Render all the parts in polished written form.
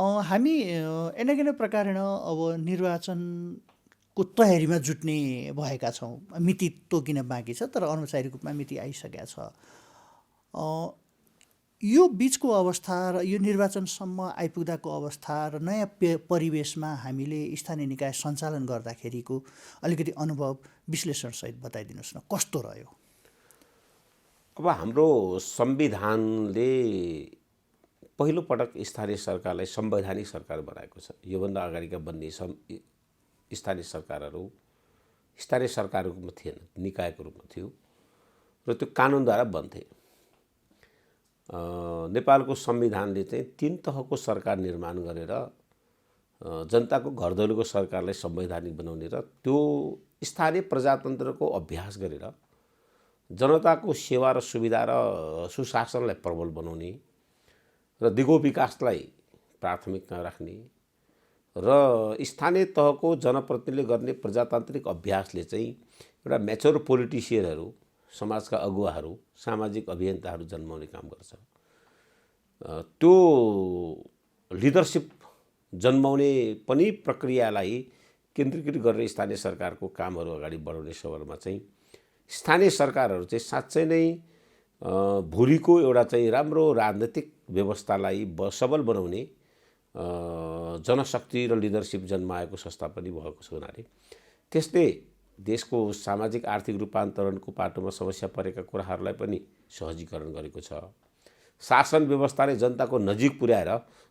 हामी एनगेन प्रकारेण अब निर्वाचनको तयारीमा जुट्ने भएका छौँ। मिति तोकिन बाँकी छ, तर अनौपचारिक रूपमा मिति आइसकेको छ। यो बिचको अवस्था र यो निर्वाचनसम्म आइपुग्दाको अवस्था र नयाँ परिवेशमा हामीले स्थानीय निकाय सञ्चालन गर्दाखेरिको अलिकति अनुभव विश्लेषणसहित बताइदिनुहोस् न, कस्तो रह्यो? अब हाम्रो संविधानले पहिलो पटक स्थानीय सरकारलाई संवैधानिक सरकार बनाएको छ। योभन्दा अगाडिका बन्ने स्थानीय सरकारहरू स्थानीय सरकारको रूपमा थिएन, निकायको रूपमा थियो र त्यो कानुनद्वारा बन्थे। नेपालको संविधानले चाहिँ 3 तहको सरकार निर्माण गरेर जनताको घरदैलोको सरकारलाई संवैधानिक बनाउने र त्यो स्थानीय प्रजातन्त्रको अभ्यास गरेर जनताको सेवा र सुविधा र सुशासनलाई प्रबल बनाउने र दिगो विकासलाई प्राथमिकता राख्ने र स्थानीय तहको जनप्रतिनिधिले गर्ने प्रजातान्त्रिक अभ्यासले चाहिँ एउटा म्याच्योर पोलिटिसियनहरू, समाजका अगुवाहरू, सामाजिक अभियन्ताहरू जन्माउने काम गर्छ। त्यो लिडरसिप जन्माउने पनि प्रक्रियालाई केन्द्रीकृत गरेर स्थानीय सरकारको कामहरू अगाडि बढाउने सवालमा चाहिँ स्थानीय सरकारहरू चाहिँ साँच्चै नै भोलिको एउटा चाहिँ राम्रो राजनीतिक व्यवस्थालाई सबल बनाउने जनशक्ति र लिडरसिप जन्माएको संस्था पनि भएको छ हुनाले त्यसले देशको सामाजिक आर्थिक रूपान्तरणको पाटोमा समस्या परेका कुराहरूलाई पनि सहजीकरण गरेको छ। शासन व्यवस्थाले जनताको नजिक पुर्याएर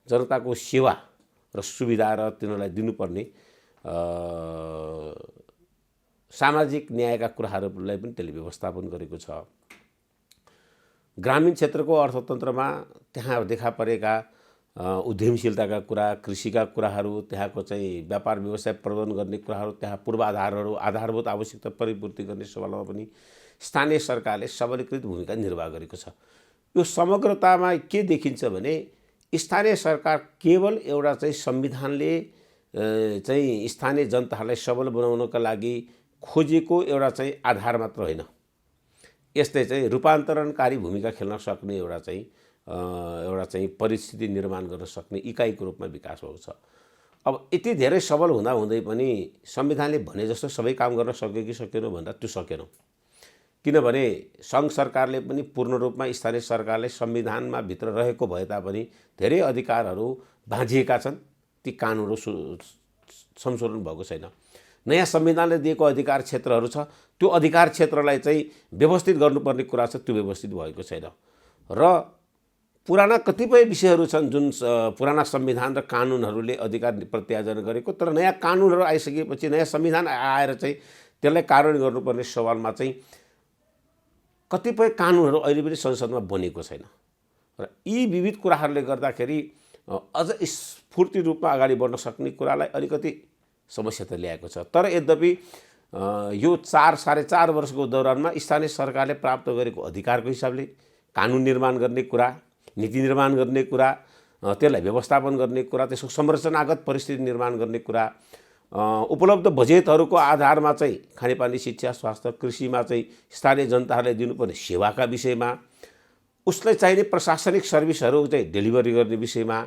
जनताको सेवा र सुविधा र तिनीहरूलाई दिनुपर्ने सामाजिक न्यायका कुराहरूलाई पनि त्यसले व्यवस्थापन गरेको छ। ग्रामीण क्षेत्रको अर्थतन्त्रमा त्यहाँ देखा परेका उद्यमशीलताका कुरा, कृषिका कुराहरू, त्यहाँको चाहिँ व्यापार व्यवसाय प्रबन्धन गर्ने कुराहरू, त्यहाँ पूर्वाधारहरू, आधारभूत आवश्यकता परिपूर्ति गर्ने सवालमा पनि स्थानीय सरकारले सबलीकृत भूमिका निर्वाह गरेको छ। यो समग्रतामा के देखिन्छ भने स्थानीय सरकार केवल एउटा चाहिँ संविधानले चाहिँ स्थानीय जनताहरूलाई सबल बनाउनका लागि खोजेको एउटा चाहिँ आधार मात्र होइन, यसले चाहिँ रूपान्तरणकारी भूमिका खेल्न सक्ने एउटा चाहिँ परिस्थिति निर्माण गर्न सक्ने इकाइको रूपमा विकास भएको छ। अब यति धेरै सबल हुँदै पनि संविधानले भने जस्तो सबै काम गर्न सक्यो कि सकेन भन्दा त्यो सकेन। किनभने सङ्घ सरकारले पनि पूर्ण रूपमा स्थानीय सरकारले संविधानमा भित्र रहेको भए तापनि धेरै अधिकारहरू बाँझिएका छन्, ती कानुनहरू संशोधन भएको छैन। नयाँ संविधानले दिएको अधिकार क्षेत्रहरू छ, त्यो अधिकार क्षेत्रलाई चाहिँ व्यवस्थित गर्नुपर्ने कुरा छ, त्यो व्यवस्थित भएको छैन। र पुराना कतिपय विषयहरू छन् जुन पुराना संविधान र कानुनहरूले अधिकार प्रत्यार्जन गरेको, तर नयाँ कानुनहरू आइसकेपछि नयाँ संविधान आएर चाहिँ त्यसलाई कार्यान्वयन गर्नुपर्ने सवालमा चाहिँ कतिपय कानुनहरू अहिले पनि संसदमा बनेको छैन र यी विविध कुराहरूले गर्दाखेरि अझ स्फूर्ति रूपमा अगाडि बढ्न सक्ने कुरालाई अलिकति समस्या त ल्याएको छ। तर यद्यपि यो 4.5 वर्षको दौरानमा स्थानीय सरकारले प्राप्त गरेको अधिकारको हिसाबले कानुन निर्माण गर्ने कुरा, नीति निर्माण गर्ने कुरा, त्यसलाई व्यवस्थापन गर्ने कुरा, त्यसको संरचनागत परिस्थिति निर्माण गर्ने कुरा, उपलब्ध बजेटहरूको आधारमा चाहिँ खानेपानी, शिक्षा, स्वास्थ्य, कृषिमा चाहिँ स्थानीय जनताहरूले दिनुपर्ने सेवाका विषयमा, उसलाई चाहिने प्रशासनिक सर्भिसहरू चाहिँ डेलिभरी गर्ने विषयमा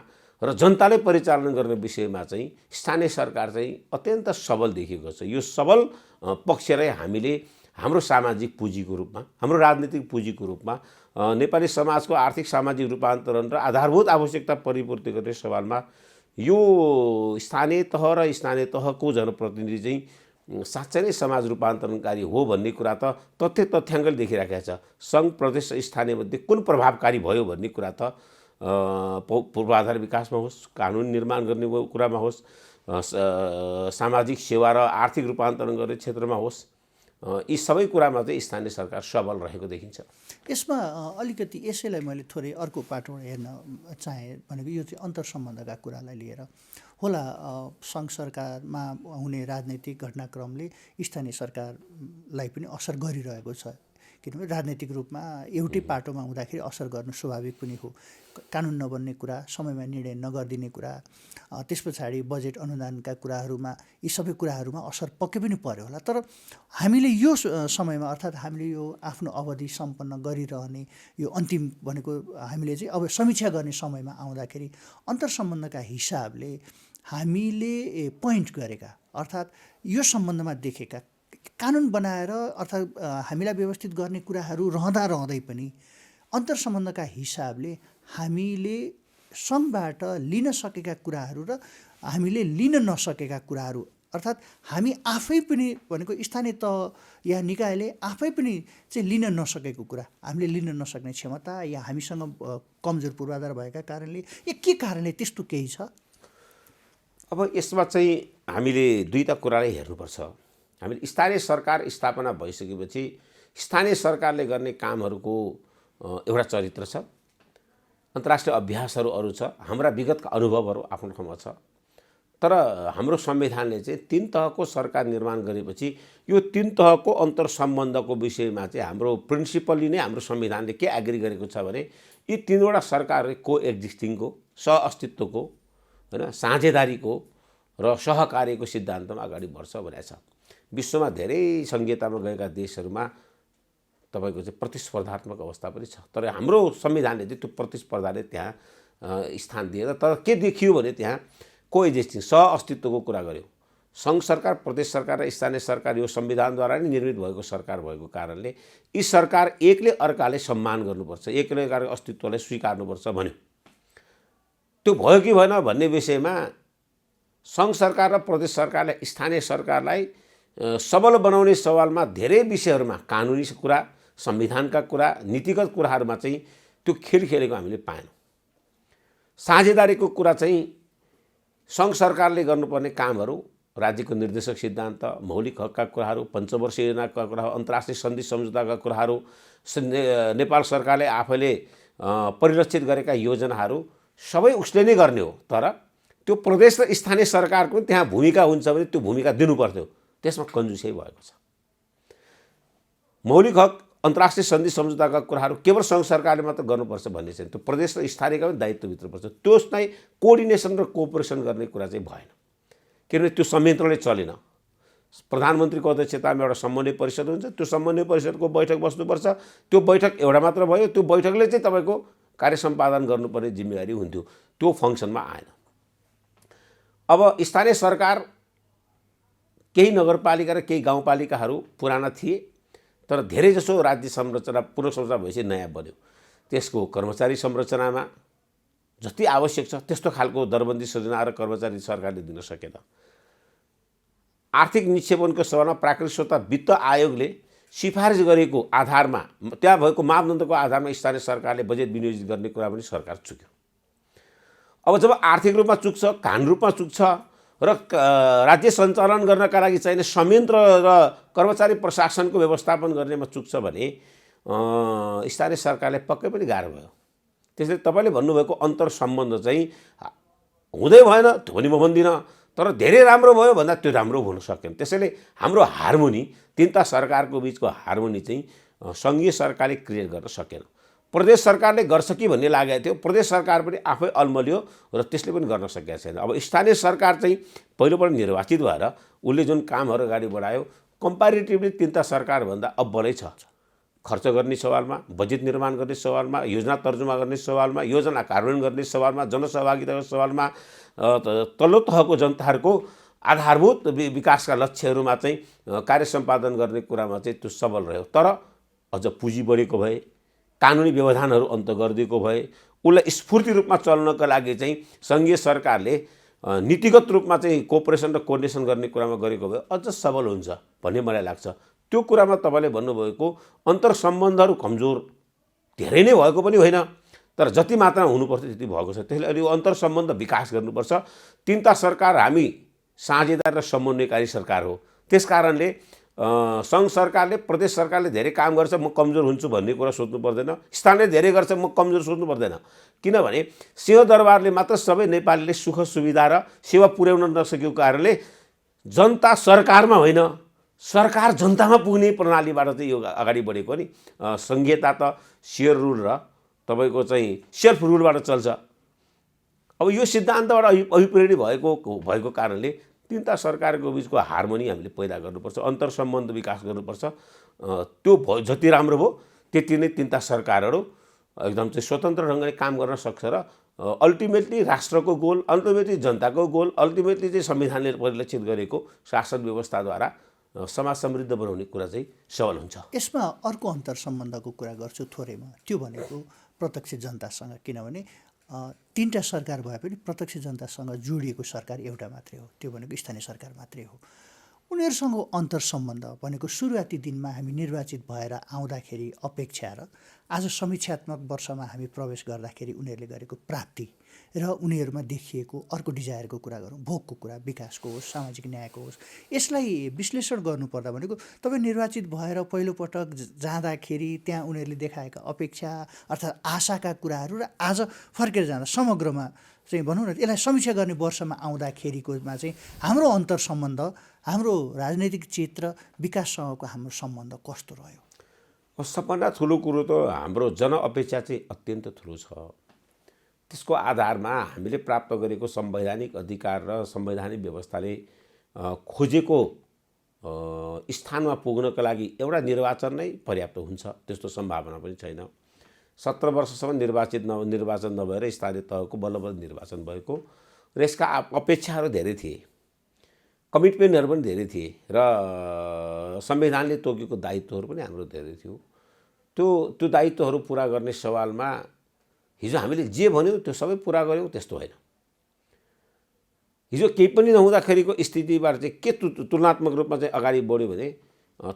र जनताले परिचालन गर्ने विषयमा चाहिँ स्थानीय सरकार चाहिँ अत्यन्त सबल देखिएको छ। यो सबल पक्षलाई हामीले हाम्रो सामाजिक पुँजीको रूपमा, हाम्रो राजनीतिक पुँजीको रूपमा नेपाली समाजको आर्थिक सामाजिक रूपान्तरण र आधारभूत आवश्यकता परिपूर्ति गर्ने सवालमा यो स्थानीय तह र स्थानीय तहको जनप्रतिनिधि चाहिँ साँच्चै नै समाज रूपान्तरणकारी हो भन्ने कुरा त तथ्याङ्कले देखिराखेको छ। सङ्घ, प्रदेश, स्थानीय मध्ये कुन प्रभावकारी भयो भन्ने कुरा त पूर्वाधार विकासमा होस्, कानुन निर्माण गर्ने कुरामा होस्, सामाजिक सेवा र आर्थिक रूपान्तरण गर्ने क्षेत्रमा होस्, यी सबै कुरामा चाहिँ स्थानीय सरकार सबल रहेको देखिन्छ। यसमा अलिकति यसैलाई मैले थोरै अर्को पाटो हेर्न चाहेँ भनेको यो चाहिँ अन्तर्सम्बन्धका कुरालाई लिएर होला। सङ्घ सरकारमा हुने राजनैतिक घटनाक्रमले स्थानीय सरकारलाई पनि असर गरिरहेको छ, किनभने राजनैतिक रूपमा एउटै पाटोमा हुँदाखेरि असर गर्नु स्वाभाविक पनि हो। कानुन नबन्ने कुरा, समयमा निर्णय नगरिदिने कुरा, त्यस पछाडि बजेट अनुदानका कुराहरूमा, यी सबै कुराहरूमा असर पक्कै पनि पर्यो होला। तर हामीले यो समयमा अर्थात् हामीले यो आफ्नो अवधि सम्पन्न गरिरहने यो अन्तिम भनेको हामीले चाहिँ अब समीक्षा गर्ने समयमा आउँदाखेरि अन्तर्सम्बन्धका हिसाबले हामीले पोइन्ट गरेका अर्थात् यो सम्बन्धमा देखेका कानुन बनाएर अर्थात् हामीलाई व्यवस्थित गर्ने कुराहरू रहँदै पनि अन्तर्सम्बन्धका हिसाबले हामीले सङ्घबाट लिन सकेका कुराहरू र हामीले लिन नसकेका कुराहरू अर्थात् हामी आफै पनि भनेको स्थानीय तह या निकायले आफै पनि चाहिँ लिन नसकेको कुरा, हामीले लिन नसक्ने क्षमता या हामीसँग कमजोर पूर्वाधार भएका कारणले या के कारणले त्यस्तो केही छ? अब यसमा चाहिँ हामीले दुईटा कुरालाई हेर्नुपर्छ। हामीले स्थानीय सरकार स्थापना भइसकेपछि स्थानीय सरकारले गर्ने कामहरूको एउटा चरित्र छ, अन्तर्राष्ट्रिय अभ्यासहरू अरू छ, हाम्रा विगतका अनुभवहरू आफ्नो ठाउँमा छ। तर हाम्रो संविधानले चाहिँ तीन तहको सरकार निर्माण गरेपछि यो तीन तहको अन्तर्सम्बन्धको विषयमा चाहिँ हाम्रो प्रिन्सिपल्ली नै हाम्रो संविधानले के एग्री गरेको छ भने यी तीनवटा सरकार को एक्जिस्टिङको, सहअस्तित्वको, हैन, साझेदारीको र सहकार्यको सिद्धान्तमा अगाडि बढ्छ भनेको छ। विश्वमा धेरै संघीयतामा गएका देशहरूमा तपाईको चाहिँ प्रतिस्पर्धात्मक अवस्था पनि छ, तर हाम्रो संविधानले चाहिँ त्यो प्रतिस्पर्धाले त्यहाँ स्थान दिएर तर के देखियो भने त्यहाँ कोएक्जिस्टिङ सहअस्तित्वको कुरा गर्यो। सङ्घ सरकार, प्रदेश सरकार र स्थानीय सरकार यो संविधानद्वारा नै निर्मित भएको सरकार भएको कारणले यी सरकार एकले अर्काले सम्मान गर्नुपर्छ, एकले अर्काको अस्तित्वलाई स्वीकार्नुपर्छ भन्यो। त्यो भयो कि भएन भन्ने विषयमा सङ्घ सरकार र प्रदेश सरकारले स्थानीय सरकारलाई सबल बनाउने सवालमा धेरै विषयहरूमा कानुनी कुरा, संविधानका कुरा, नीतिगत कुराहरूमा चाहिँ त्यो खेल खेलेको हामीले पाएनौँ। साझेदारीको कुरा चाहिँ सङ्घ सरकारले गर्नुपर्ने कामहरू, राज्यको निर्देशक सिद्धान्त, मौलिक हकका कुराहरू, पञ्चवर्षीय योजनाका कुराहरू, अन्तर्राष्ट्रिय सन्धि सम्झौताका कुराहरू, नेपाल सरकारले आफैले परिलक्षित गरेका योजनाहरू सबै उसले नै गर्ने हो। तर त्यो प्रदेश र स्थानीय सरकारको त्यहाँ भूमिका हुन्छ भने त्यो भूमिका दिनुपर्थ्यो, त्यसमा कन्जुसै भएको छ। मौलिक हक, अन्तर्राष्ट्रिय सन्धि सम्झौताका कुराहरू केवल सङ्घ सरकारले मात्र गर्नुपर्छ भन्ने छैन, त्यो प्रदेश र स्थानीयका पनि दायित्वभित्र पर्छ। त्यो चाहिँ कोअर्डिनेसन र कोअपरेसन गर्ने कुरा चाहिँ भएन, किनभने त्यो संयन्त्रले चलेन। प्रधानमन्त्रीको अध्यक्षतामा एउटा समन्वय परिषद हुन्छ, त्यो समन्वय परिषदको बैठक बस्नुपर्छ, त्यो बैठक एउटा मात्र भयो, त्यो बैठकले चाहिँ तपाईँको कार्य सम्पादन गर्नुपर्ने जिम्मेवारी हुन्थ्यो, त्यो फङ्सनमा आएन। अब स्थानीय सरकार केही नगरपालिका र केही गाउँपालिकाहरू पुराना थिए, तर धेरैजसो राज्य संरचना पुनर्संरचना भएपछि नयाँ बन्यो। त्यसको कर्मचारी संरचनामा जति आवश्यक छ त्यस्तो खालको दरबन्दी सृजना र कर्मचारी सरकारले दिन सकेन। आर्थिक निक्षेपनको सवालमा प्राकृतिक स्रोत वित्त आयोगले सिफारिस गरेको आधारमा, त्यहाँ भएको मापदण्डको आधारमा स्थानीय सरकारले बजेट विनियोजित गर्ने कुरा पनि सरकार चुक्यो। अब जब आर्थिक रूपमा चुक्छ, कानुनी रूपमा चुक्छ र राज्य सञ्चालन गर्नका लागि चाहिने संयन्त्र र कर्मचारी प्रशासनको व्यवस्थापन गर्नेमा चुक्छ भने स्थानीय सरकारले पक्कै पनि गाह्रो भयो। त्यसले तपाईँले भन्नुभएको अन्तर्सम्बन्ध चाहिँ हुँदै भएन त्यो पनि म भन्दिनँ, तर धेरै राम्रो भयो भन्दा त्यो राम्रो हुन सकेन। त्यसैले हाम्रो हार्मोनी, तीनटा सरकारको बिचको हार्मोनी चाहिँ सङ्घीय सरकारले क्रिएट गर्न सकेन। प्रदेश सरकारले गर्छ कि भन्ने लागेको थियो, प्रदेश सरकार पनि आफै अल्मलियो र त्यसले पनि गर्न सकेको छैन। अब स्थानीय सरकार चाहिँ पहिलोपल्ट निर्वाचित भएर उसले जुन कामहरू अगाडि बढायो कम्पेरिटिभली तीनटा सरकारभन्दा अब्बलै छ। खर्च गर्ने सवालमा, बजेट निर्माण गर्ने सवालमा, योजना तर्जुमा गर्ने सवालमा, योजना कार्यान्वयन गर्ने सवालमा, जनसहभागिताको सवालमा, तल्लो तहको जनताहरूको आधारभूत विकासका लक्ष्यहरूमा चाहिँ कार्य सम्पादन गर्ने कुरामा चाहिँ त्यो सबल रह्यो। तर अझ पुँजी बढेको भए, कानुनी व्यवधानहरू अन्त गरिदिएको भए, उसलाई स्फूर्ति रूपमा चल्नको लागि चाहिँ सङ्घीय सरकारले नीतिगत रूपमा चाहिँ कोअपरेसन र कोअर्डिनेसन गर्ने कुरामा गरेको भए अझ सबल हुन्छ भन्ने मलाई लाग्छ। त्यो कुरामा तपाईँले भन्नुभएको अन्तर्सम्बन्धहरू कमजोर धेरै नै भएको पनि होइन, तर जति मात्रामा हुनुपर्छ त्यति भएको छ। त्यसले अहिले अन्तर्सम्बन्ध विकास गर्नुपर्छ। तीनटा सरकार हामी साझेदार र समन्वयकारी सरकार हो, त्यस कारणले सङ्घ सरकारले, प्रदेश सरकारले धेरै काम गर्छ म कमजोर हुन्छु भन्ने कुरा सोच्नु पर्दैन, स्थानीय धेरै गर्छ म कमजोर सोच्नु पर्दैन। किनभने सिंहदरबारले मात्र सबै नेपालीले सुख सुविधा र सेवा पुर्याउन नसकेको कारणले जनता सरकारमा होइन सरकार जनतामा पुग्ने प्रणालीबाट चाहिँ यो अगाडि बढेको नि। संहिता त सेयर रुल र तपाईँको चाहिँ सेल्फ रुलबाट चल्छ। अब यो सिद्धान्तबाट अभिप्रेरित भएको कारणले तिनवटा सरकारको बिचको हार्मोनी हामीले पैदा गर्नुपर्छ, अन्तर्सम्बन्ध विकास गर्नुपर्छ। त्यो जति राम्रो भयो त्यति नै तिनवटा सरकारहरू एकदम चाहिँ स्वतन्त्र ढङ्गले काम गर्न सक्छ र अल्टिमेटली राष्ट्रको गोल, अल्टिमेटली जनताको गोल, अल्टिमेटली चाहिँ संविधानले परिलक्षित गरेको शासन व्यवस्थाद्वारा समाज समृद्ध बनाउने कुरा चाहिँ सवाल हुन्छ। यसमा अर्को अन्तर्सम्बन्धको कुरा गर्छु थोरैमा, त्यो भनेको प्रत्यक्ष जनतासँग। किनभने तीनटा सरकार भए पनि प्रत्यक्ष जनतासँग जोडिएको सरकार एउटा मात्रै हो, त्यो भनेको स्थानीय सरकार मात्रै हो। उनीहरूसँग अन्तर्सम्बन्ध भनेको सुरुवाती दिनमा हामी निर्वाचित भएर आउँदाखेरि अपेक्षा र आज समीक्षात्मक वर्षमा हामी प्रवेश गर्दाखेरि उनीहरूले गरेको प्राप्ति र उनीहरूमा देखिएको अर्को डिजायरको कुरा गरौँ, भोगको कुरा, विकासको होस्, सामाजिक न्यायको होस्, यसलाई विश्लेषण गर्नुपर्दा भनेको तपाईँ निर्वाचित भएर पहिलोपटक जाँदाखेरि त्यहाँ उनीहरूले देखाएका अपेक्षा अर्थात् आशाका कुराहरू र आज फर्केर जाँदा समग्रमा चाहिँ भनौँ न यसलाई समीक्षा गर्ने वर्षमा आउँदाखेरिकोमा चाहिँ हाम्रो अन्तर्सम्बन्ध, हाम्रो राजनैतिक क्षेत्र विकाससँगको हाम्रो सम्बन्ध कस्तो रह्यो? सबभन्दा ठुलो कुरो त हाम्रो जनअपेक्षा चाहिँ अत्यन्त ठुलो छ। त्यसको आधारमा हामीले प्राप्त गरेको संवैधानिक अधिकार र संवैधानिक व्यवस्थाले खोजेको स्थानमा पुग्नका लागि एउटा निर्वाचन नै पर्याप्त हुन्छ, त्यस्तो सम्भावना पनि छैन। 17 वर्षसम्म निर्वाचन नभएर स्थानीय तहको बल्ल बल्ल निर्वाचन भएको र यसका अपेक्षाहरू धेरै थिए, कमिटमेन्टहरू पनि धेरै थिए र संविधानले तोकेको दायित्वहरू पनि हाम्रो धेरै थियो। त्यो दायित्वहरू पुरा गर्ने सवालमा हिजो हामीले जे भन्यौँ त्यो सबै पुरा गऱ्यौँ त्यस्तो होइन। हिजो केही पनि नहुँदाखेरिको स्थितिबाट चाहिँ के तुलनात्मक रूपमा चाहिँ अगाडि बढ्यो भने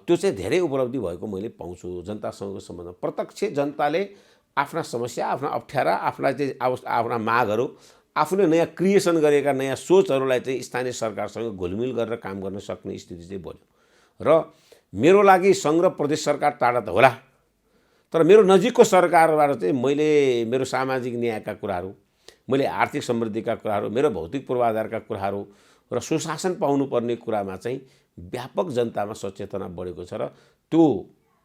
त्यो चाहिँ धेरै उपलब्धि भएको मैले पाउँछु। जनतासँगको सम्बन्ध, प्रत्यक्ष जनताले आफ्ना समस्या, आफ्ना अप्ठ्यारा, आफ्ना चाहिँ आफ्ना मागहरू, आफूले नयाँ क्रिएसन गरेका नयाँ सोचहरूलाई चाहिँ स्थानीय सरकारसँग घुलमिल गरेर काम गर्न सक्ने स्थिति चाहिँ बन्यो। र मेरो लागि सङ्घ र प्रदेश सरकार टाढा त होला, तर मेरो नजिकको सरकारबाट चाहिँ मैले मेरो सामाजिक न्यायका कुराहरू, मैले आर्थिक समृद्धिका कुराहरू, मेरो भौतिक पूर्वाधारका कुराहरू र सुशासन पाउनुपर्ने कुरामा चाहिँ व्यापक जनतामा सचेतना बढेको छ र त्यो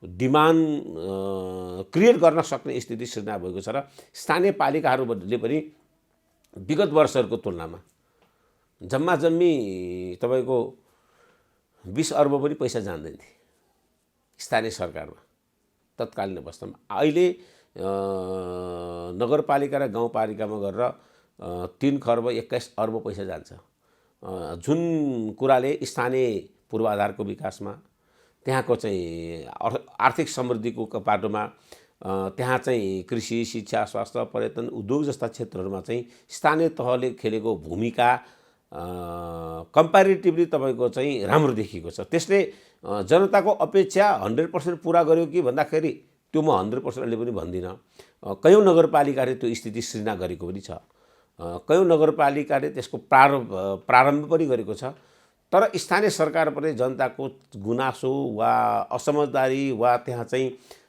डिमान्ड क्रिएट गर्न सक्ने स्थिति सृजना भएको छ र स्थानीय पालिकाहरूले पनि विगत वर्षहरूको तुलनामा जम्मा जम्मी तपाईँको 20 अर्ब पनि पैसा जान्दैन थिए स्थानीय सरकारमा तत्कालीन अवस्थामा। अहिले नगरपालिका र गाउँपालिकामा गरेर 3 खर्ब 21 अर्ब पैसा जान्छ, जुन कुराले स्थानीय पूर्वाधारको विकासमा, त्यहाँको चाहिँ आर्थिक समृद्धिको बाटोमा, त्यहाँ चाहिँ कृषि, शिक्षा, स्वास्थ्य, पर्यटन, उद्योग जस्ता क्षेत्रहरूमा चाहिँ स्थानीय तहले खेलेको भूमिका कम्प्यारिटिभली तपाईँको चाहिँ राम्रो देखिएको छ। त्यसले जनताको अपेक्षा 100% पुरा गर्यो कि भन्दाखेरि त्यो म 100% अहिले पनि भन्दिनँ। कयौँ नगरपालिकाले त्यो स्थिति सृजना गरेको पनि छ, कयौँ नगरपालिकाले त्यसको प्रारम्भ पनि गरेको छ। तर स्थानीय सरकार पनि जनताको गुनासो वा असमझदारी वा त्यहाँ चाहिँ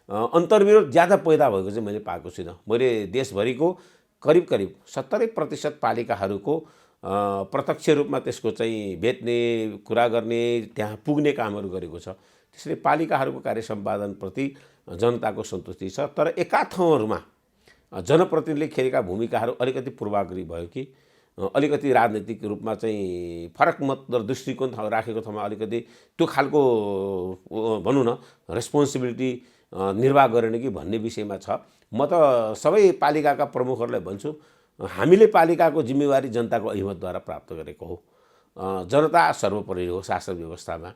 अन्तर्विरोध ज्यादा पैदा भएको चाहिँ मैले पाएको छुइनँ। मैले देशभरिको करिब 70% पालिकाहरूको प्रत्यक्ष रूपमा त्यसको चाहिँ भेट्ने, कुरा गर्ने, त्यहाँ पुग्ने कामहरू गरेको छ। त्यसले पालिकाहरूको कार्य सम्पादनप्रति जनताको सन्तुष्टि छ। तर एका ठाउँहरूमा जनप्रतिनिधिले खेलेका भूमिकाहरू अलिकति पूर्वाग्रही भयो कि अलिकति राजनीतिक रूपमा चाहिँ फरक मत र दृष्टिकोण राखेको ठाउँमा अलिकति त्यो खालको भनौँ न रेस्पोन्सिबिलिटी निर्वाह गरेन कि भन्ने विषयमा छ। म त सबै पालिकाका प्रमुखहरूलाई भन्छु, हामीले पालिकाको जिम्मेवारी जनताको अहिमतद्वारा प्राप्त गरेको हो। जनता सर्वोपरि हो शासन व्यवस्थामा,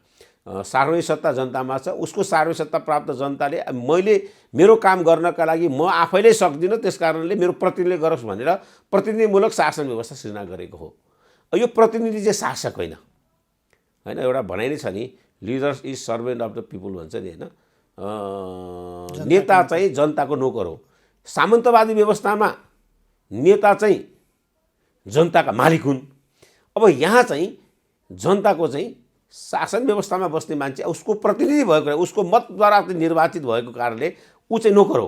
सार्वजनिक सत्ता जनतामा छ। उसको सार्वजनिक सत्ता प्राप्त जनताले मैले मेरो काम गर्नका लागि म आफैले सक्दिनँ, त्यसकारणले मेरो प्रतिनिधिले गरोस् भनेर प्रतिनिधिमूलक शासन व्यवस्था सृजना गरेको हो। यो प्रतिनिधि चाहिँ शासक होइन, एउटा भनाइ नै छ नि, leaders is servant of the people भन्छ नि होइन। नेता चाहिँ जनताको नोकर हो। सामन्तवादी व्यवस्थामा नेता चाहिँ जनताका मालिक हुन्। अब यहाँ चाहिँ जनताको चाहिँ शासन व्यवस्थामा बस्ने मान्छे उसको प्रतिनिधि भएको, उसको मतद्वारा निर्वाचित भएको कारणले ऊ चाहिँ नोकर हो।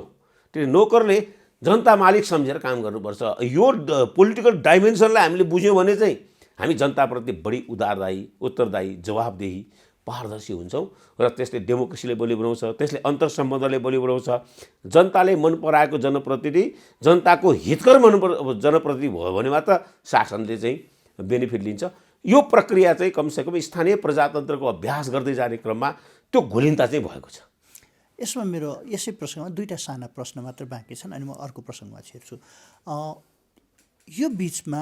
त्यो नोकरले जनता मालिक सम्झेर काम गर्नुपर्छ। यो पोलिटिकल डाइमेन्सनलाई हामीले बुझ्यौँ भने चाहिँ हामी जनताप्रति बढी उत्तरदायी, जवाबदेही पारदर्शी हुन्छौँ र त्यसले डेमोक्रेसीले बलि बनाउँछ, त्यसले अन्तर्सम्बन्धले बलि बनाउँछ। जनताले मन पराएको जनप्रतिनिधि, जनताको हितकर जनप्रतिनिधि भयो भने मात्र शासनले चाहिँ बेनिफिट लिन्छ। यो प्रक्रिया चाहिँ कमसेकम स्थानीय प्रजातन्त्रको अभ्यास गर्दै जाने क्रममा त्यो घुलिन्ता चाहिँ भएको छ। यसमा मेरो यसै प्रसङ्गमा दुईवटा साना प्रश्न मात्र बाँकी छन्, अनि म अर्को प्रसङ्गमा छिर्छु। यो बिचमा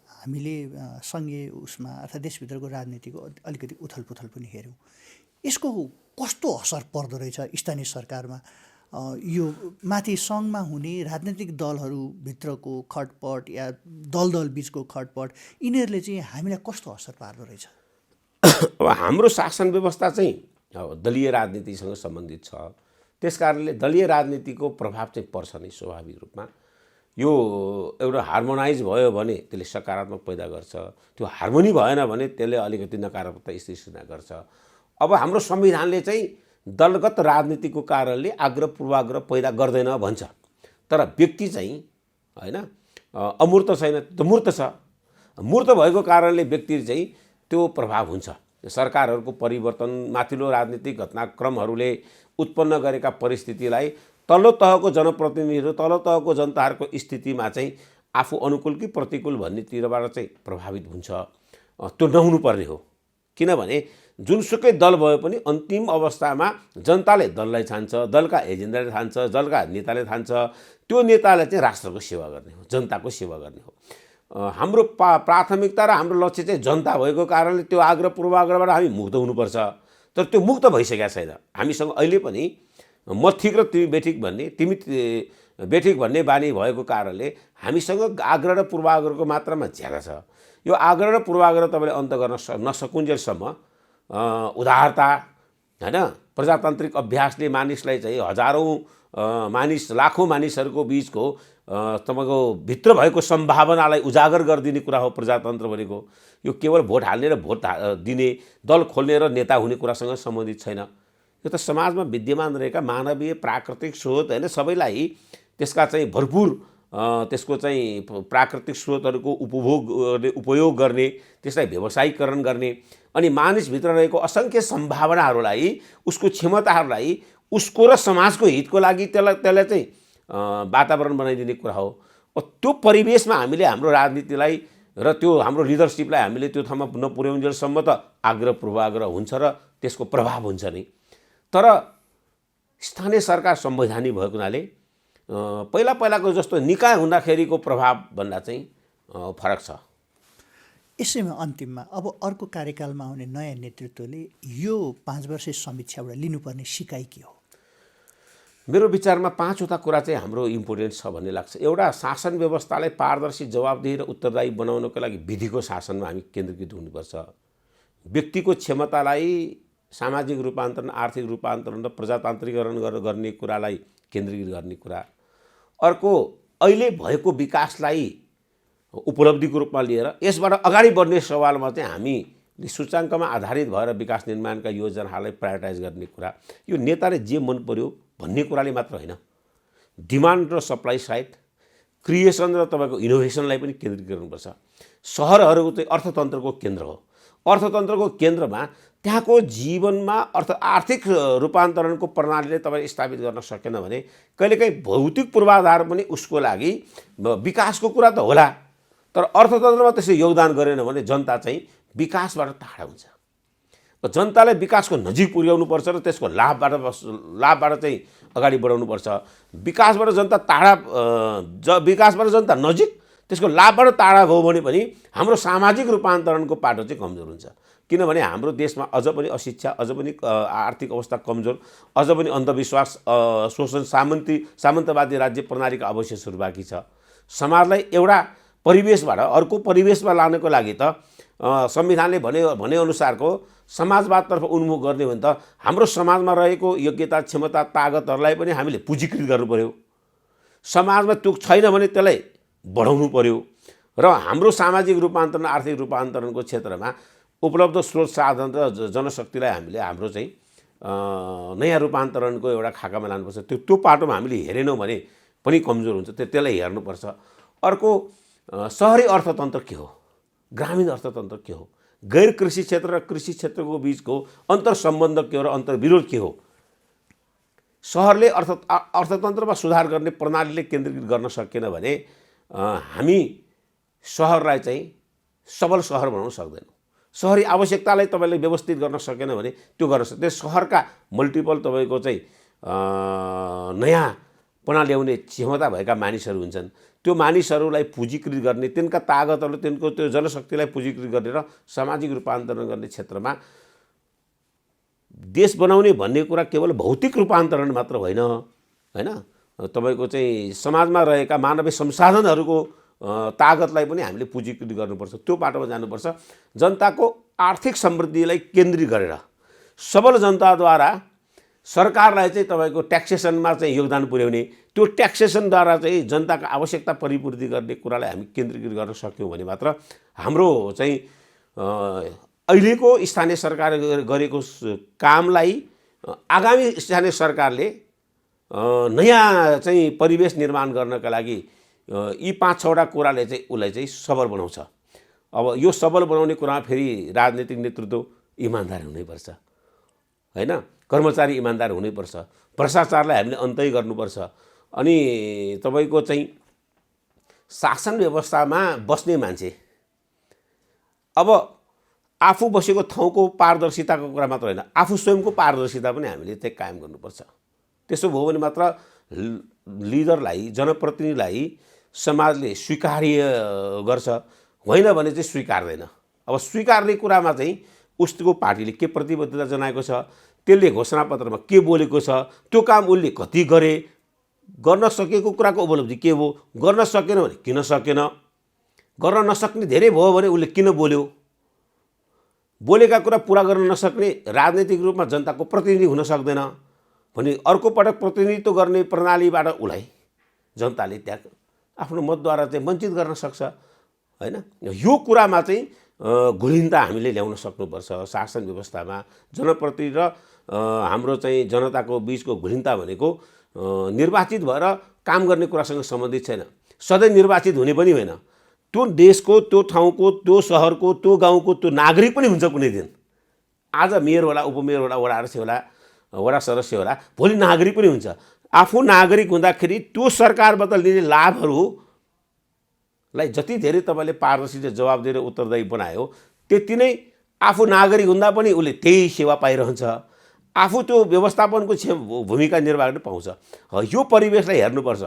हामीले सङ्घीय उसमा अर्थात् देशभित्रको राजनीतिको अलिकति उथलपुथल पनि हेऱ्यौँ। यसको कस्तो असर पर्दो रहेछ स्थानीय सरकारमा? यो माथि सङ्घमा हुने राजनीतिक दलहरूभित्रको खटपट या दल बिचको खटपट, यिनीहरूले चाहिँ हामीलाई कस्तो असर पार्दो रहेछ? अब हाम्रो शासन व्यवस्था चाहिँ दलीय राजनीतिसँग सम्बन्धित छ। त्यस कारणले दलीय राजनीतिको प्रभाव चाहिँ पर्छ नै स्वाभाविक रूपमा। यो एउटा हार्मोनाइज भयो भने त्यसले सकारात्मक पैदा गर्छ, त्यो हार्मोनी भएन भने त्यसले अलिकति नकारात्मकता स्थिति सृजना गर्छ। अब हाम्रो संविधानले चाहिँ दलगत राजनीतिको कारणले आग्रह पूर्वाग्रह पैदा गर्दैन भन्छ, तर व्यक्ति चाहिँ होइन अमूर्त छैन, त्यो मूर्त छ। मूर्त भएको कारणले व्यक्ति चाहिँ त्यो प्रभाव हुन्छ। सरकारहरूको परिवर्तन, माथिल्लो राजनीतिक घटनाक्रमहरूले उत्पन्न गरेका परिस्थितिलाई तल्लो तहको जनप्रतिनिधिहरू, तल्लो तहको जनताहरूको स्थितिमा चाहिँ आफू अनुकूल कि प्रतिकूल भन्नेतिरबाट चाहिँ प्रभावित हुन्छ। त्यो नहुनुपर्ने हो, किनभने जुनसुकै दल भए पनि अन्तिम अवस्थामा जनताले दललाई छान्छ, दलका एजेन्डाले छान्छ, दलका नेताले छान्छ। त्यो नेताले चाहिँ राष्ट्रको सेवा गर्ने हो, जनताको सेवा गर्ने हो। हाम्रो प्राथमिकता र हाम्रो लक्ष्य चाहिँ जनता भएको कारणले त्यो आग्रह पूर्वाग्रहबाट हामी मुक्त हुनुपर्छ। तर त्यो मुक्त भइसकेका छैन। हामीसँग अहिले पनि म ठिक र तिमी बेठिक भन्ने, तिमी बेठिक भन्ने बानी भएको कारणले हामीसँग आग्रह र पूर्वाग्रहको मात्रामा ज्यादा छ। यो आग्रह र पूर्वाग्रह तपाईँले अन्त गर्न नसकुन्जेलसम्म उदारता होइन, प्रजातान्त्रिक अभ्यासले मानिसलाई चाहिँ हजारौँ मानिस, लाखौँ मानिसहरूको बिचको तपाईँको भित्र भएको सम्भावनालाई उजागर गरिदिने कुरा हो प्रजातन्त्र भनेको। यो केवल भोट हाल्ने र भोट दिने, दल खोल्ने र नेता हुने कुरासँग सम्बन्धित छैन। यो त समाजमा विद्यमान रहेका मानवीय प्राकृतिक स्रोत होइन, सबैलाई त्यसका चाहिँ भरपुर त्यसको चाहिँ प्राकृतिक स्रोतहरूको उपयोग गर्ने, त्यसलाई व्यवसायीकरण गर्ने, अनि मानिसभित्र रहेको असङ्ख्य सम्भावनाहरूलाई, उसको क्षमताहरूलाई उसको र समाजको हितको लागि त्यसलाई चाहिँ वातावरण बनाइदिने कुरा हो। त्यो परिवेशमा हामीले हाम्रो राजनीतिलाई र त्यो हाम्रो लिडरसिपलाई हामीले त्यो ठाउँमा नपुर्याउन्जेलसम्म त आग्रह पूर्वाग्रह हुन्छ र त्यसको प्रभाव हुन्छ नै। तर स्थानीय सरकार संवैधानिक भएको हुनाले पहिलाको जस्तो निकाय हुँदाखेरिको प्रभाव भन्दा चाहिँ फरक छ। यसैमा अन्तिममा अब अर्को कार्यकालमा आउने नयाँ नेतृत्वले यो 5 वर्षे समीक्षाबाट लिनुपर्ने सिकाइ के हो? मेरो विचारमा 5वटा कुरा चाहिँ हाम्रो इम्पोर्टेन्ट छ भन्ने लाग्छ। एउटा, शासन व्यवस्थालाई पारदर्शी, जवाबदेही र उत्तरदायी बनाउनको लागि विधिको शासनमा हामी केन्द्रीकृत हुनुपर्छ। व्यक्तिको क्षमतालाई सामाजिक रूपान्तरण, आर्थिक रूपान्तरण र प्रजातान्त्रिकरण गर्ने कुरालाई केन्द्रीकृत गर्ने कुरा। अर्को, अहिले भएको विकासलाई उपलब्धिको रूपमा लिएर यसबाट अगाडि बढ्ने सवालमा चाहिँ हामीले सूचाङ्कमा आधारित भएर विकास निर्माणका योजनाहरूलाई प्रायोरिटाइज गर्ने कुरा। यो नेताले जे मन पर्यो भन्ने कुराले मात्र होइन, डिमान्ड र सप्लाई साइड, क्रिएसन र तपाईँको इनोभेसनलाई पनि केन्द्रित गर्नुपर्छ। सहरहरू चाहिँ अर्थतन्त्रको केन्द्र हो। अर्थतन्त्रको केन्द्रमा त्यहाँको जीवनमा आर्थिक रूपान्तरणको प्रणालीले तपाईँ स्थापित गर्न सकेन भने कहिलेकाहीँ भौतिक पूर्वाधार पनि उसको लागि विकासको कुरा त होला, तर अर्थतन्त्रमा त्यसले योगदान गरेन भने जनता चाहिँ विकासबाट टाढा हुन्छ। जनतालाई विकासको नजिक पुर्याउनुपर्छ र त्यसको लाभबाट चाहिँ अगाडि बढाउनुपर्छ। विकासबाट जनता टाढा, विकासबाट जनता नजिक, त्यसको लाभबाट टाढा गयो भने पनि हाम्रो सामाजिक रूपान्तरणको पाटो चाहिँ कमजोर हुन्छ। किनभने हाम्रो देशमा अझ पनि अशिक्षा, अझ पनि आर्थिक अवस्था कमजोर, अझ पनि अन्धविश्वास, शोषण, सामन्तवादी राज्य प्रणालीका अवशेषहरू बाँकी छ। समाजलाई एउटा परिवेशबाट अर्को परिवेशमा लानको लागि त संविधानले भने अनुसारको समाजवादतर्फ उन्मुख गर्ने हो भने त हाम्रो समाजमा रहेको योग्यता, क्षमता, तागतहरूलाई पनि हामीले पुँजीकृत गर्नु पर्यो। समाजमा त्यो छैन भने त्यसलाई बढाउनु पर्यो र हाम्रो सामाजिक रूपान्तरण, आर्थिक रूपान्तरणको क्षेत्रमा उपलब्ध स्रोत, साधन र जनशक्तिलाई हामीले हाम्रो चाहिँ नयाँ रूपान्तरणको एउटा खाकामा लानुपर्छ। त्यो पाटोमा हामीले हेरेनौँ भने पनि कमजोर हुन्छ, त्यसलाई हेर्नुपर्छ। अर्को, सहरी अर्थतन्त्र के हो, ग्रामीण अर्थतन्त्र के हो, गैर कृषि क्षेत्र र कृषि क्षेत्रको बीचको अन्तर्सम्बन्ध के हो र अन्तर्विरोध के हो? सहरले अर्थतन्त्रमा सुधार गर्ने प्रणालीले केन्द्रीकृत गर्न सकेन भने हामी सहरलाई चाहिँ सबल सहर बनाउन सक्दैनौँ। सहरी आवश्यकतालाई तपाईँले व्यवस्थित गर्न सकेन भने त्यो गर्न सक्दैन। सहरका मल्टिपल तपाईँको चाहिँ नयाँपना ल्याउने क्षमता भएका मानिसहरू हुन्छन्। त्यो मानिसहरूलाई पुँजीकृत गर्ने, तिनका तागतहरू, तिनको त्यो जनशक्तिलाई पुँजीकृत गर्ने र सामाजिक रूपान्तरण गर्ने क्षेत्रमा देश बनाउने भन्ने कुरा केवल भौतिक रूपान्तरण मात्र होइन, हैन? तपाईँको चाहिँ समाजमा रहेका मानवीय संसाधनहरूको तागतलाई पनि हामीले पुँजीकृत गर्नुपर्छ। त्यो बाटोमा जानुपर्छ। जनताको आर्थिक समृद्धिलाई केन्द्रित गरेर सबल जनताद्वारा सरकारलाई चाहिँ तपाईँको ट्याक्सेसनमा चाहिँ योगदान पुर्याउने, त्यो ट्याक्सेसनद्वारा चाहिँ जनताको आवश्यकता परिपूर्ति गर्ने कुरालाई हामी केन्द्रीकृत गर्न सक्यौँ भने मात्र हाम्रो चाहिँ अहिलेको स्थानीय सरकार गरेको कामलाई आगामी स्थानीय सरकारले नयाँ चाहिँ परिवेश निर्माण गर्नका लागि यी 5-6वटा कुराले चाहिँ उसलाई चाहिँ सबल बनाउँछ। अब यो सबल बनाउने कुरामा फेरि राजनीतिक नेतृत्व इमान्दार हुनैपर्छ, हैन? कर्मचारी इमान्दार हुनैपर्छ। भ्रष्टाचारलाई हामीले अन्तै गर्नुपर्छ। अनि तपाईँको चाहिँ शासन व्यवस्थामा बस्ने मान्छे अब आफू बसेको ठाउँको पारदर्शिताको कुरा मात्र होइन, आफू स्वयंको पारदर्शिता पनि हामीले चाहिँ कायम गर्नुपर्छ। त्यसो भयो भने मात्र लिडरलाई, जनप्रतिनिधिलाई समाजले स्वीकार्य गर्छ, होइन भने चाहिँ स्वीकार्दैन। अब स्वीकार्ने कुरामा चाहिँ उसको पार्टीले के प्रतिबद्धता जनाएको छ, त्यसले घोषणापत्रमा के बोलेको छ, त्यो काम उसले कति गरे, गर्न सकेको कुराको उपलब्धि के हो, गर्न सकेन भने किन सकेन, गर्न नसक्ने धेरै भयो भने उसले किन बोल्यो, बोलेका कुरा पुरा गर्न नसक्ने राजनैतिक रूपमा जनताको प्रतिनिधि हुन सक्दैन भने अर्को पटक प्रतिनिधित्व गर्ने प्रणालीबाट उसलाई जनताले त्यहाँ आफ्नो मतद्वारा चाहिँ वञ्चित गर्न सक्छ, हैन? यो कुरामा चाहिँ घुलिनता हामीले ल्याउन सक्नुपर्छ। शासन व्यवस्थामा जनप्रतिनिधि र हाम्रो चाहिँ जनताको बीचको घुलिनता भनेको निर्वाचित भएर काम गर्ने कुरासँग सम्बन्धित छैन। सधैँ निर्वाचित हुने पनि होइन। त्यो देशको, त्यो ठाउँको, त्यो सहरको, त्यो गाउँको त्यो नागरिक पनि हुन्छ कुनै दिन। आज मेयर होला, उपमेयर होला, वडा अध्यक्ष होला, वडा सदस्य होला, भोलि नागरिक पनि हुन्छ। आफू नागरिक हुँदाखेरि त्यो सरकारबाट लिने लाभहरूलाई जति धेरै तपाईँले पारदर्शी र जवाबदेही र उत्तरदायी बनायो, त्यति नै आफू नागरिक हुँदा पनि उसले त्यही सेवा पाइरहन्छ। आफू त्यो व्यवस्थापनको भूमिका निर्वाह गर्न पाउँछ। यो परिवेशलाई हेर्नुपर्छ।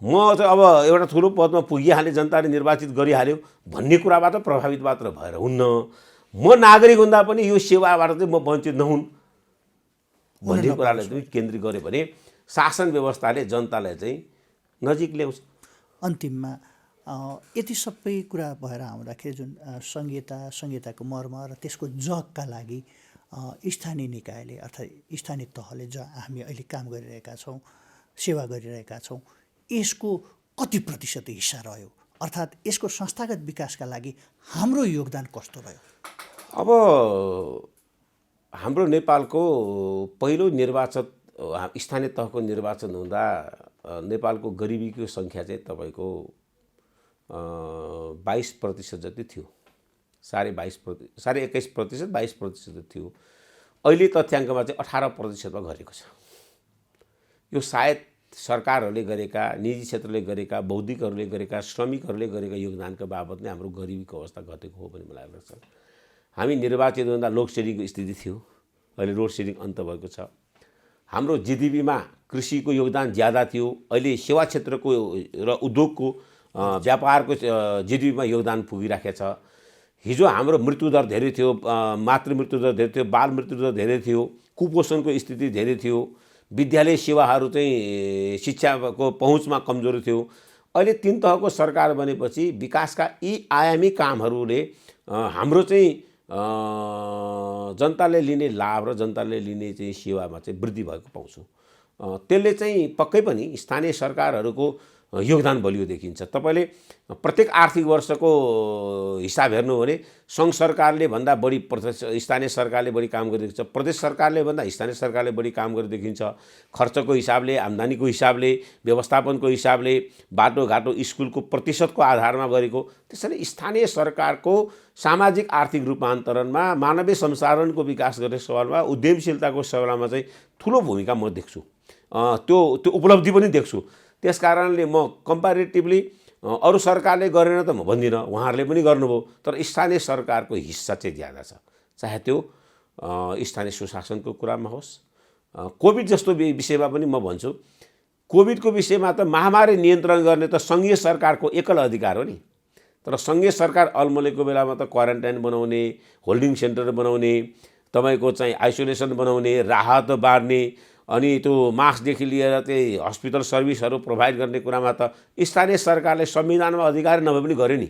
म चाहिँ अब एउटा ठुलो पदमा पुगिहालेँ, जनताले निर्वाचित गरिहाल्यो भन्ने कुराबाट प्रभावित मात्र भएर हुन्न। म नागरिक हुँदा पनि यो सेवाबाट चाहिँ म वञ्चित नहुन् भन्ने कुरालाई चाहिँ केन्द्रित गऱ्यो भने शासन व्यवस्थाले जनतालाई चाहिँ नजिक ल्याउँछ। अन्तिममा यति सबै कुरा भएर आउँदाखेरि जुन संहिताको मर्म र त्यसको जगका लागि स्थानीय निकायले अर्थात् स्थानीय तहले हामी अहिले काम गरिरहेका छौँ, सेवा गरिरहेका छौँ, यसको कति प्रतिशत हिस्सा रह्यो, अर्थात् यसको संस्थागत विकासका लागि हाम्रो योगदान कस्तो रह्यो? अब हाम्रो नेपालको पहिलो निर्वाचन, स्थानीय तहको निर्वाचन हुँदा नेपालको गरिबीको सङ्ख्या चाहिँ तपाईँको 22% जति थियो। 21% 22% थियो। अहिले तथ्याङ्कमा चाहिँ 18%मा घटेको छ। यो सायद सरकारहरूले गरेका, निजी क्षेत्रले गरेका, बौद्धिकहरूले गरेका, श्रमिकहरूले गरेका योगदानका बाबत नै हाम्रो गरिबीको अवस्था घटेको हो भन्ने मलाई लाग्छ। हामी निर्वाचित हुँदा लोड सेडिङको स्थिति थियो, अहिले लोड सेडिङ अन्त भएको छ। हाम्रो जिडिपीमा कृषिको योगदान ज्यादा थियो, अहिले सेवा क्षेत्रको र उद्योगको व्यापारको जिडिपीमा योगदान पुगिराखेको छ। हिजो हाम्रो मृत्युदर धेरै थियो, मातृ मृत्युदर धेरै थियो, बाल मृत्युदर धेरै थियो, कुपोषणको स्थिति धेरै थियो, विद्यालय सेवाहरू चाहिँ शिक्षाको पहुँचमा कमजोरी थियो। अहिले 3 तहको सरकार बनेपछि विकासका यी आयामी कामहरूले हाम्रो चाहिँ जनताले लिने लाभ र जनताले लिने चाहिँ सेवामा चाहिँ वृद्धि भएको पाउँछु। त्यसले चाहिँ पक्कै पनि स्थानीय सरकारहरूको योगदान बलियो देखिन्छ। तपाईँले प्रत्येक आर्थिक वर्षको हिसाब हेर्नु हो भने सङ्घ सरकारले भन्दा बढी स्थानीय सरकारले बढी काम गरेको छ, प्रदेश सरकारले भन्दा स्थानीय सरकारले बढी काम गरेको देखिन्छ। खर्चको हिसाबले, आम्दानीको हिसाबले, व्यवस्थापनको हिसाबले, बाटोघाटो स्कुलको प्रतिशतको आधारमा गरेको। त्यसैले स्थानीय सरकारको सामाजिक आर्थिक रूपान्तरणमा, मानवीय संसाधनको विकास गर्ने सवालमा, उद्यमशीलताको सवालमा चाहिँ ठुलो भूमिका म देख्छु। त्यो उपलब्धि पनि देख्छु। त्यस कारणले म कम्प्यारेटिभली अरू सरकारले गरेन त म भन्दिनँ, उहाँहरूले पनि गर्नुभयो, तर स्थानीय सरकारको हिस्सा चाहिँ ज्यादा छ। चाहे त्यो स्थानीय सुशासनको कुरामा होस्, कोभिड जस्तो विषयमा पनि म भन्छु। कोभिडको विषयमा त महामारी नियन्त्रण गर्ने त सङ्घीय सरकारको एकल अधिकार हो नि, तर सङ्घीय सरकार अल्मलेको बेलामा त क्वारेन्टाइन बनाउने, होल्डिङ सेन्टर बनाउने, तपाईँको चाहिँ आइसोलेसन बनाउने, राहत बाँड्ने, अनि त्यो मास्कदेखि लिएर त्यही हस्पिटल सर्भिसहरू प्रोभाइड गर्ने कुरामा त स्थानीय सरकारले संविधानमा अधिकार नभए पनि गर्यो नि।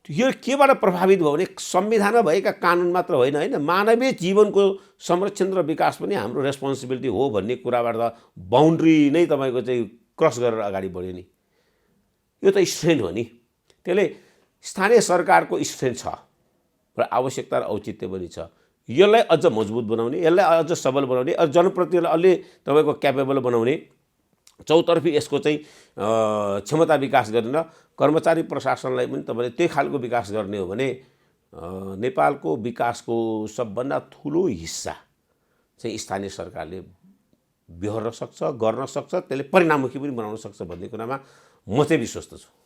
यो केबाट प्रभावित भयो भने संविधानमा भएका कानुन मात्र होइन, मानवीय जीवनको संरक्षण र विकास पनि हाम्रो रेस्पोन्सिबिलिटी हो भन्ने कुराबाट त बाउन्ड्री नै तपाईँको चाहिँ क्रस गरेर अगाडि बढ्यो नि। यो त स्ट्रेन्थ हो नि। त्यसले स्थानीय सरकारको स्ट्रेन्थ छ र आवश्यकता र औचित्य पनि छ। यसलाई अझ मजबुत बनाउने, यसलाई अझ सबल बनाउने, जनप्रतिनिधिलाई अलि तपाईँको क्यापेबल बनाउने, चौतर्फी यसको चाहिँ क्षमता विकास गरेर कर्मचारी प्रशासनलाई पनि तपाईँले त्यही खालको विकास गर्ने हो भने नेपालको विकासको सबभन्दा ठुलो हिस्सा चाहिँ स्थानीय सरकारले बिहोर्न सक्छ, गर्न सक्छ, त्यसले परिणाममुखी पनि बनाउन सक्छ भन्ने कुरामा म चाहिँ विश्वस्त छु।